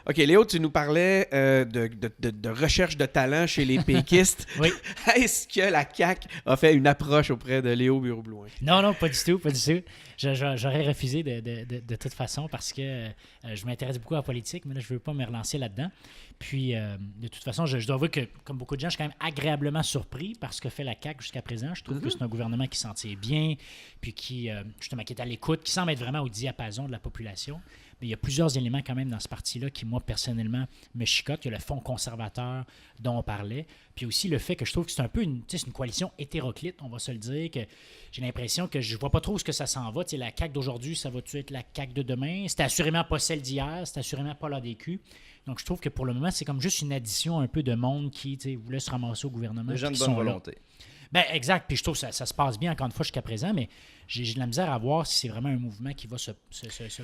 OK, Léo, tu nous parlais de recherche de talent chez les péquistes. Oui. Est-ce que la CAQ a fait une approche auprès de Léo Bureau-Blouin? Non, non, pas du tout, pas du tout. J'aurais refusé de toute façon parce que je m'intéresse beaucoup à la politique, mais là, je ne veux pas me relancer là-dedans. Puis, de toute façon, je dois avouer que, comme beaucoup de gens, je suis quand même agréablement surpris par ce que fait la CAQ jusqu'à présent. Je trouve que c'est un gouvernement qui s'en tire bien, puis qui, justement, qui est à l'écoute, qui semble être vraiment au diapason de la population. Mais il y a plusieurs éléments quand même dans ce parti-là qui, moi, personnellement, me chicotent. Il y a le fonds conservateur dont on parlait. Puis aussi le fait que je trouve que c'est un peu une coalition hétéroclite, on va se le dire, que j'ai l'impression que je vois pas trop où ce que ça s'en va. Tu sais, la CAQ d'aujourd'hui, ça va-tu être la CAQ de demain? C'était assurément pas celle d'hier, c'était assurément pas l'ADQ. Donc je trouve que pour le moment, c'est comme juste une addition un peu de monde qui voulait se ramasser au gouvernement. Les gens de qui bonne sont là. volonté. Ben, exact. Puis je trouve que ça se passe bien, encore une fois, jusqu'à présent, mais j'ai de la misère à voir si c'est vraiment un mouvement qui va se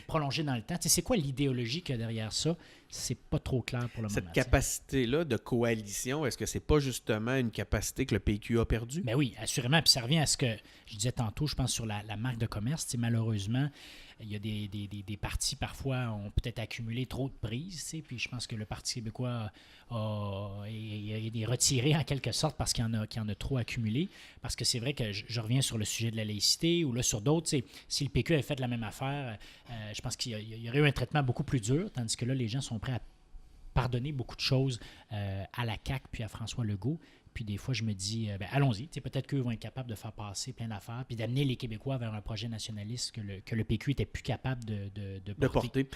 prolonger dans le temps. Tu sais, c'est quoi l'idéologie qu'il y a derrière ça? C'est pas trop clair pour le Cette moment. capacité-là de coalition, est-ce que c'est pas justement une capacité que le PQ a perdue? Ben oui, assurément. Puis ça revient à ce que je disais tantôt, je pense, sur la marque de commerce. Tu sais, malheureusement, il y a des partis, parfois, ont peut-être accumulé trop de prises. Tu sais, puis je pense que le Parti québécois est retiré en quelque sorte parce qu'il y en a trop accumulé. Parce que c'est vrai que je reviens sur le sujet de la laïcité ou là sur d'autres. Tu sais, si le PQ avait fait la même affaire, je pense qu'il y aurait eu un traitement beaucoup plus dur. Tandis que là, les gens sont prêts à pardonner beaucoup de choses à la CAQ puis à François Legault. Puis des fois, je me dis, allons-y. Peut-être qu'eux vont être capables de faire passer plein d'affaires puis d'amener les Québécois vers un projet nationaliste que le PQ était plus capable de porter.